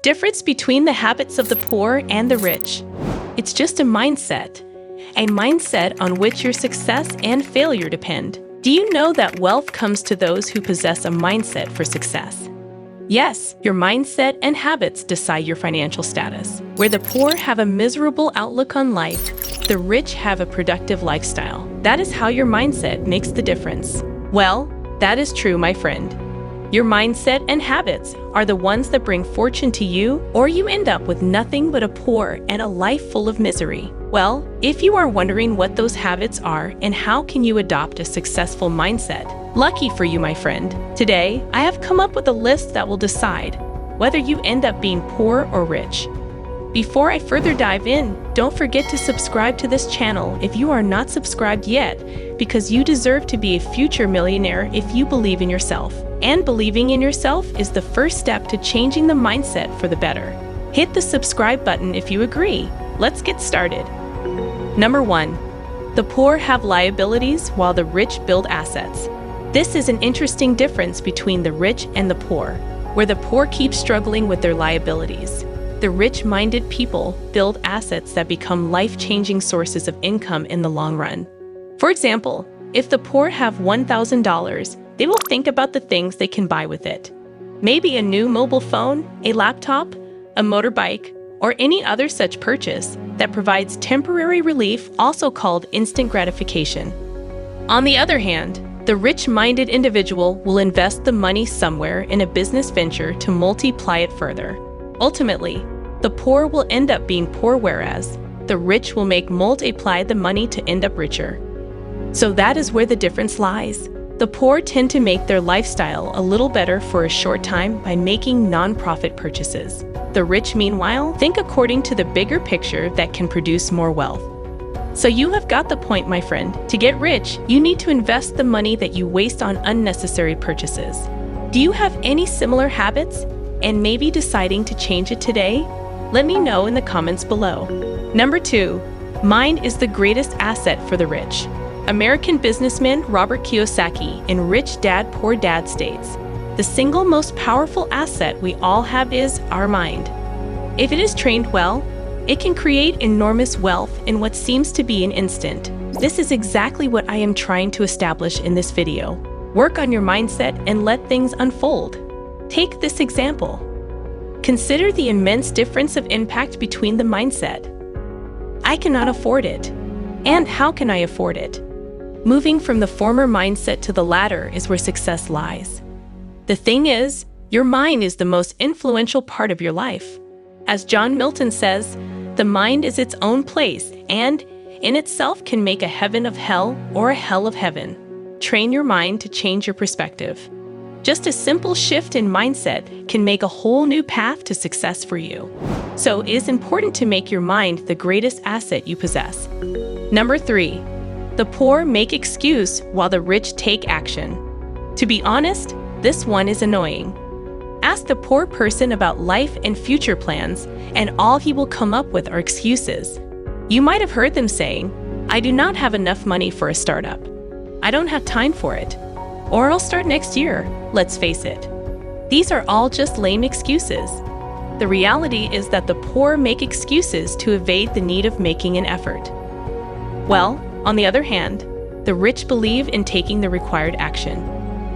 Difference between the habits of the poor and the rich. It's just a mindset on which your success and failure depend. Do you know that wealth comes to those who possess a mindset for success? Yes, your mindset and habits decide your financial status. Where the poor have a miserable outlook on life, the rich have a productive lifestyle. That is how your mindset makes the difference. Well, that is true, my friend. Your mindset and habits are the ones that bring fortune to you, or you end up with nothing but a poor and a life full of misery. Well, if you are wondering what those habits are and how can you adopt a successful mindset, lucky for you, my friend, today I have come up with a list that will decide whether you end up being poor or rich. Before I further dive in, don't forget to subscribe to this channel if you are not subscribed yet, because you deserve to be a future millionaire if you believe in yourself. And believing in yourself is the first step to changing the mindset for the better. Hit the subscribe button if you agree. Let's get started. Number 1. The poor have liabilities while the rich build assets. This is an interesting difference between the rich and the poor, where the poor keep struggling with their liabilities. The rich-minded people build assets that become life-changing sources of income in the long run. For example, if the poor have $1,000, they will think about the things they can buy with it. Maybe a new mobile phone, a laptop, a motorbike, or any other such purchase that provides temporary relief, also called instant gratification. On the other hand, the rich-minded individual will invest the money somewhere in a business venture to multiply it further. Ultimately, the poor will end up being poor, whereas the rich will multiply the money to end up richer. So that is where the difference lies. The poor tend to make their lifestyle a little better for a short time by making non-profit purchases. The rich, meanwhile, think according to the bigger picture that can produce more wealth. So you have got the point, my friend. To get rich, you need to invest the money that you waste on unnecessary purchases. Do you have any similar habits and maybe deciding to change it today? Let me know in the comments below. Number 2. Mind is the greatest asset for the rich. American businessman Robert Kiyosaki in Rich Dad Poor Dad states, "The single most powerful asset we all have is our mind. If it is trained well, it can create enormous wealth in what seems to be an instant." This is exactly what I am trying to establish in this video. Work on your mindset and let things unfold. Take this example. Consider the immense difference of impact between the mindset. I cannot afford it. And how can I afford it? Moving from the former mindset to the latter is where success lies. The thing is, your mind is the most influential part of your life. As John Milton says, the mind is its own place and, in itself, can make a heaven of hell or a hell of heaven. Train your mind to change your perspective. Just a simple shift in mindset can make a whole new path to success for you. So it is important to make your mind the greatest asset you possess. Number 3. The poor make excuse while the rich take action. To be honest, this one is annoying. Ask the poor person about life and future plans, and all he will come up with are excuses. You might have heard them saying, "I do not have enough money for a startup. I don't have time for it. Or I'll start next year." Let's face it. These are all just lame excuses. The reality is that the poor make excuses to evade the need of making an effort. Well, on the other hand, the rich believe in taking the required action.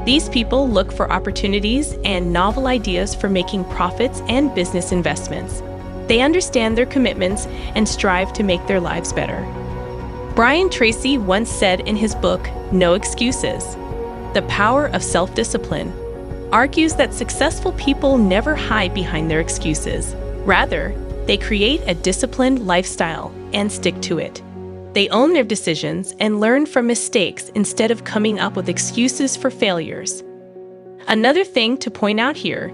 These people look for opportunities and novel ideas for making profits and business investments. They understand their commitments and strive to make their lives better. Brian Tracy once said in his book, No Excuses, "The Power of Self-Discipline," argues that successful people never hide behind their excuses. Rather, they create a disciplined lifestyle and stick to it. They own their decisions and learn from mistakes instead of coming up with excuses for failures. Another thing to point out here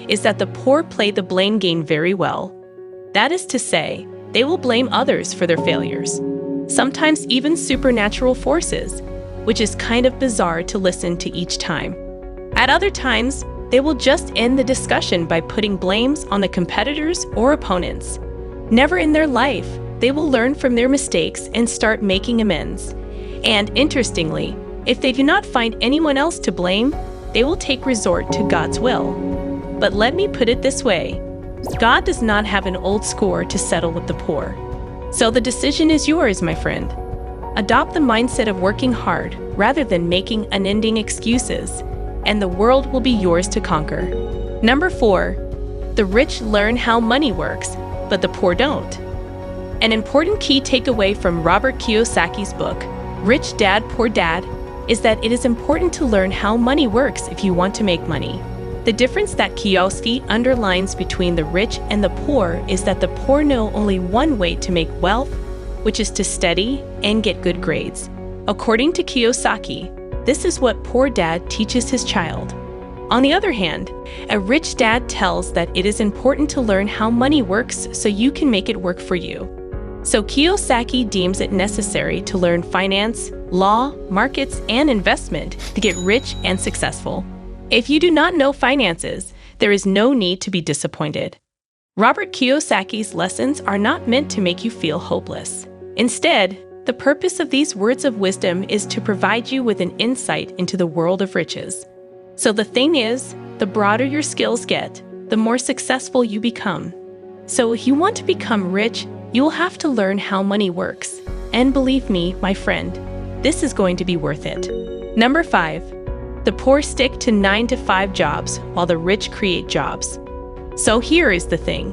is that the poor play the blame game very well. That is to say, they will blame others for their failures, sometimes even supernatural forces, which is kind of bizarre to listen to each time. At other times, they will just end the discussion by putting blames on the competitors or opponents. Never in their life, they will learn from their mistakes and start making amends. And interestingly, if they do not find anyone else to blame, they will take resort to God's will. But let me put it this way, God does not have an old score to settle with the poor. So the decision is yours, my friend. Adopt the mindset of working hard rather than making unending excuses, and the world will be yours to conquer. Number 4, the rich learn how money works, but the poor don't. An important key takeaway from Robert Kiyosaki's book, Rich Dad, Poor Dad, is that it is important to learn how money works if you want to make money. The difference that Kiyosaki underlines between the rich and the poor is that the poor know only one way to make wealth, which is to study and get good grades. According to Kiyosaki, this is what poor dad teaches his child. On the other hand, a rich dad tells that it is important to learn how money works so you can make it work for you. So Kiyosaki deems it necessary to learn finance, law, markets, and investment to get rich and successful. If you do not know finances, there is no need to be disappointed. Robert Kiyosaki's lessons are not meant to make you feel hopeless. Instead, the purpose of these words of wisdom is to provide you with an insight into the world of riches. So the thing is, the broader your skills get, the more successful you become. So if you want to become rich, you will have to learn how money works. And believe me, my friend, this is going to be worth it. Number 5. The poor stick to 9-to-5 jobs while the rich create jobs. So here is the thing.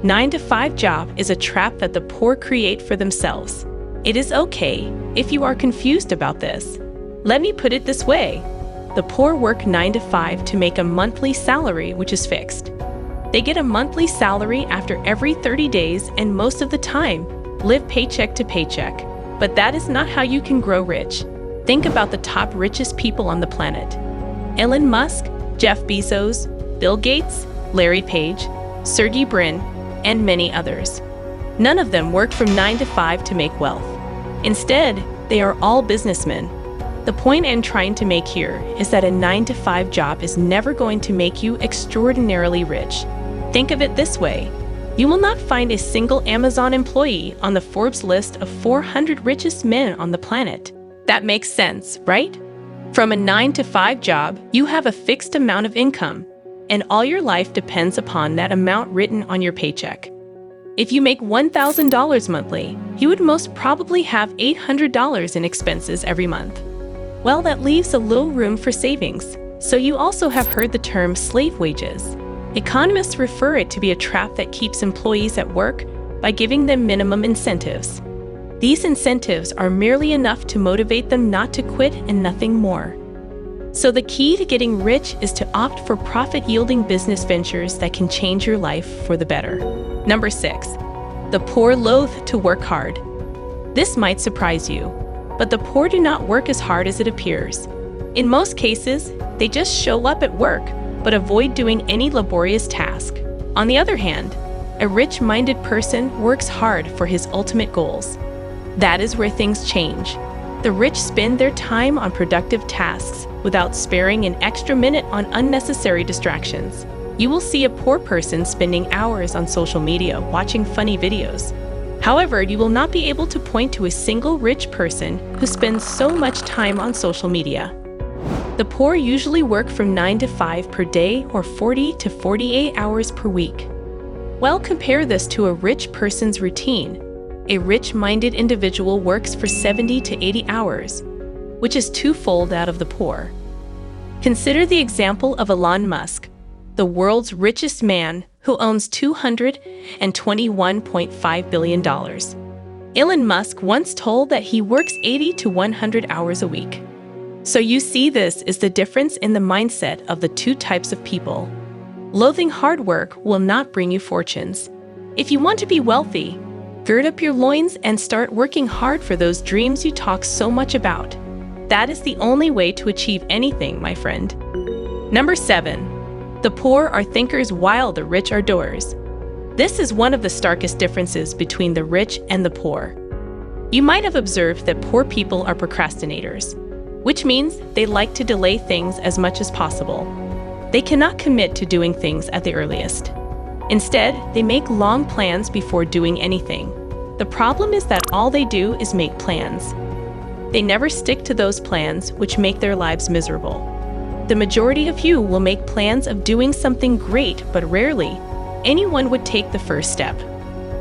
9-to-5 job is a trap that the poor create for themselves. It is okay if you are confused about this. Let me put it this way. The poor work 9-to-5 to make a monthly salary which is fixed. They get a monthly salary after every 30 days and most of the time live paycheck to paycheck. But that is not how you can grow rich. Think about the top richest people on the planet. Elon Musk, Jeff Bezos, Bill Gates, Larry Page, Sergey Brin, and many others. None of them work from 9-to-5 to make wealth. Instead, they are all businessmen. The point I'm trying to make here is that a 9-to-5 job is never going to make you extraordinarily rich. Think of it this way. You will not find a single Amazon employee on the Forbes list of 400 richest men on the planet. That makes sense, right? From a 9-to-5 job, you have a fixed amount of income, and all your life depends upon that amount written on your paycheck. If you make $1,000 monthly, you would most probably have $800 in expenses every month. Well, that leaves a little room for savings. So you also have heard the term slave wages. Economists refer it to be a trap that keeps employees at work by giving them minimum incentives. These incentives are merely enough to motivate them not to quit and nothing more. So the key to getting rich is to opt for profit-yielding business ventures that can change your life for the better. Number 6. The poor loathe to work hard. This might surprise you, but the poor do not work as hard as it appears. In most cases, they just show up at work, but avoid doing any laborious task. On the other hand, a rich-minded person works hard for his ultimate goals. That is where things change. The rich spend their time on productive tasks without sparing an extra minute on unnecessary distractions. You will see a poor person spending hours on social media watching funny videos. However, you will not be able to point to a single rich person who spends so much time on social media. The poor usually work from 9-to-5 per day or 40 to 48 hours per week. Well, compare this to a rich person's routine. A rich-minded individual works for 70 to 80 hours, which is twofold out of the poor. Consider the example of Elon Musk, the world's richest man who owns $221.5 billion. Elon Musk once told that he works 80 to 100 hours a week. So you see, this is the difference in the mindset of the two types of people. Loathing hard work will not bring you fortunes. If you want to be wealthy, gird up your loins and start working hard for those dreams you talk so much about. That is the only way to achieve anything, my friend. Number 7. The poor are thinkers while the rich are doers. This is one of the starkest differences between the rich and the poor. You might have observed that poor people are procrastinators, which means they like to delay things as much as possible. They cannot commit to doing things at the earliest. Instead, they make long plans before doing anything. The problem is that all they do is make plans. They never stick to those plans, which make their lives miserable. The majority of you will make plans of doing something great, but rarely anyone would take the first step.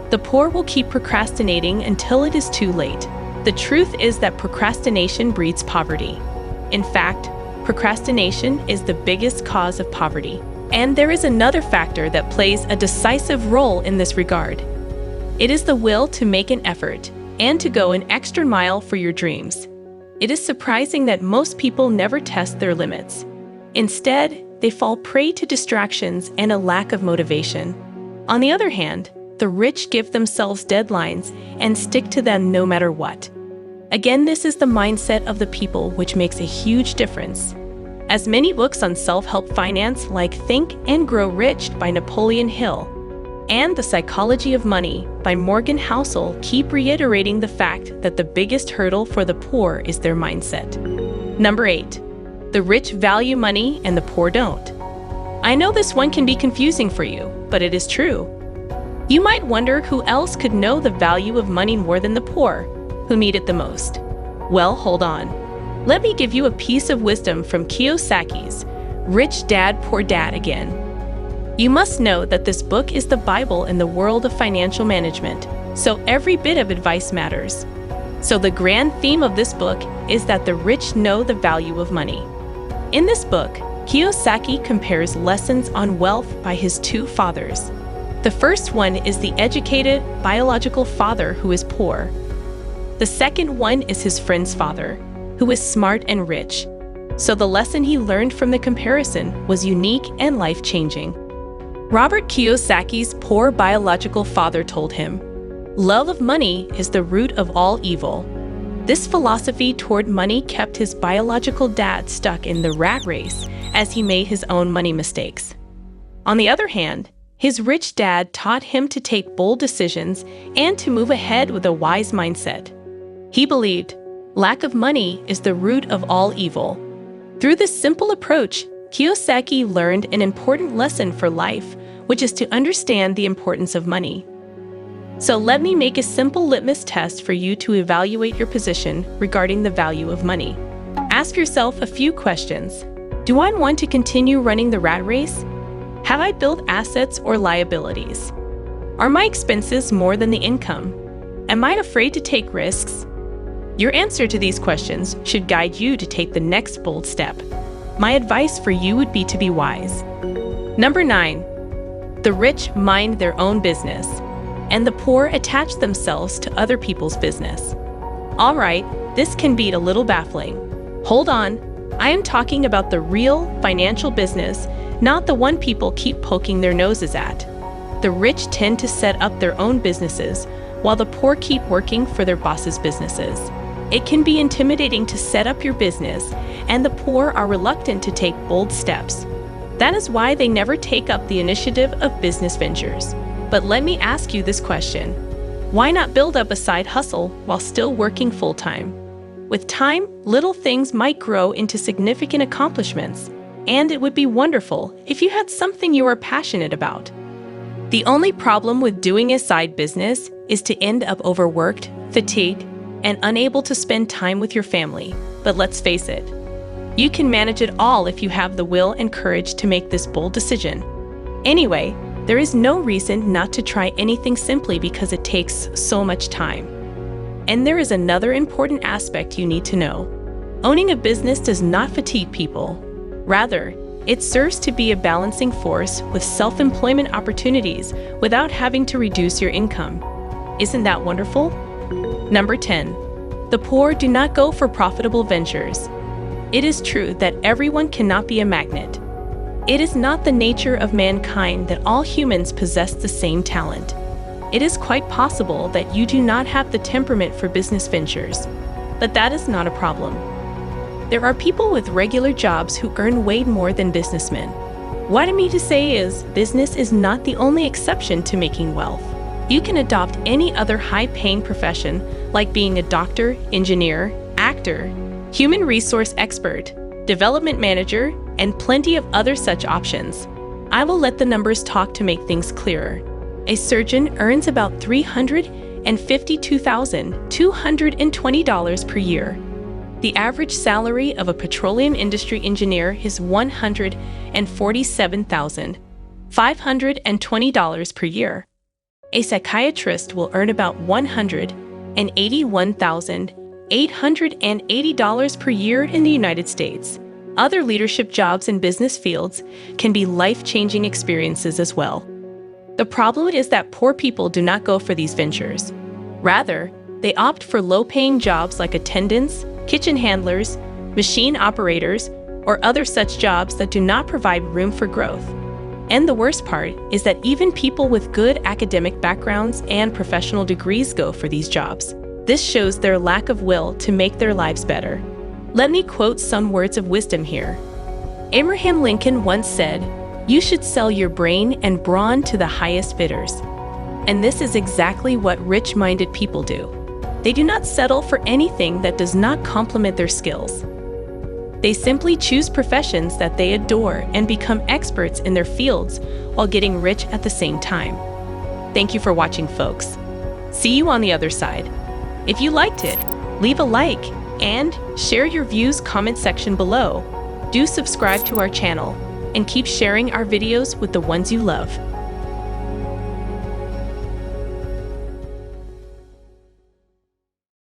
The poor will keep procrastinating until it is too late. The truth is that procrastination breeds poverty. In fact, procrastination is the biggest cause of poverty. And there is another factor that plays a decisive role in this regard. It is the will to make an effort and to go an extra mile for your dreams. It is surprising that most people never test their limits. Instead, they fall prey to distractions and a lack of motivation. On the other hand, the rich give themselves deadlines and stick to them no matter what. Again, this is the mindset of the people which makes a huge difference. As many books on self-help finance like Think and Grow Rich by Napoleon Hill and The Psychology of Money by Morgan Housel keep reiterating the fact that the biggest hurdle for the poor is their mindset. Number 8. The rich value money and the poor don't. I know this one can be confusing for you, but it is true. You might wonder who else could know the value of money more than the poor, who need it the most. Well, hold on. Let me give you a piece of wisdom from Kiyosaki's Rich Dad, Poor Dad again. You must know that this book is the Bible in the world of financial management, so every bit of advice matters. So the grand theme of this book is that the rich know the value of money. In this book, Kiyosaki compares lessons on wealth by his two fathers. The first one is the educated, biological father who is poor. The second one is his friend's father, who is smart and rich. So the lesson he learned from the comparison was unique and life-changing. Robert Kiyosaki's poor biological father told him, "Love of money is the root of all evil." This philosophy toward money kept his biological dad stuck in the rat race as he made his own money mistakes. On the other hand, his rich dad taught him to take bold decisions and to move ahead with a wise mindset. He believed, lack of money is the root of all evil. Through this simple approach, Kiyosaki learned an important lesson for life, which is to understand the importance of money. So let me make a simple litmus test for you to evaluate your position regarding the value of money. Ask yourself a few questions. Do I want to continue running the rat race? Have I built assets or liabilities? Are my expenses more than the income? Am I afraid to take risks? Your answer to these questions should guide you to take the next bold step. My advice for you would be to be wise. Number 9. The rich mind their own business, and the poor attach themselves to other people's business. All right, this can be a little baffling. Hold on, I am talking about the real financial business, not the one people keep poking their noses at. The rich tend to set up their own businesses, while the poor keep working for their bosses' businesses. It can be intimidating to set up your business, and the poor are reluctant to take bold steps. That is why they never take up the initiative of business ventures. But let me ask you this question. Why not build up a side hustle while still working full-time? With time, little things might grow into significant accomplishments, and it would be wonderful if you had something you are passionate about. The only problem with doing a side business is to end up overworked, fatigued, and unable to spend time with your family. But let's face it, you can manage it all if you have the will and courage to make this bold decision. Anyway, there is no reason not to try anything simply because it takes so much time. And there is another important aspect you need to know. Owning a business does not fatigue people. Rather, it serves to be a balancing force with self-employment opportunities without having to reduce your income. Isn't that wonderful? Number 10. The poor do not go for profitable ventures. It is true that everyone cannot be a magnet. It is not the nature of mankind that all humans possess the same talent. It is quite possible that you do not have the temperament for business ventures, but that is not a problem. There are people with regular jobs who earn way more than businessmen. What I mean to say is, business is not the only exception to making wealth. You can adopt any other high-paying profession, like being a doctor, engineer, actor, human resource expert, development manager, and plenty of other such options. I will let the numbers talk to make things clearer. A surgeon earns about $352,220 per year. The average salary of a petroleum industry engineer is $147,000. $520 per year. A psychiatrist will earn about $181,880 per year in the United States. Other leadership jobs in business fields can be life-changing experiences as well. The problem is that poor people do not go for these ventures. Rather, they opt for low-paying jobs like attendants, kitchen handlers, machine operators, or other such jobs that do not provide room for growth. And the worst part is that even people with good academic backgrounds and professional degrees go for these jobs. This shows their lack of will to make their lives better. Let me quote some words of wisdom here. Abraham Lincoln once said, "You should sell your brain and brawn to the highest bidders." And this is exactly what rich-minded people do. They do not settle for anything that does not complement their skills. They simply choose professions that they adore and become experts in their fields while getting rich at the same time. Thank you for watching, folks. See you on the other side. If you liked it, leave a like and share your views comment section below. Do subscribe to our channel and keep sharing our videos with the ones you love.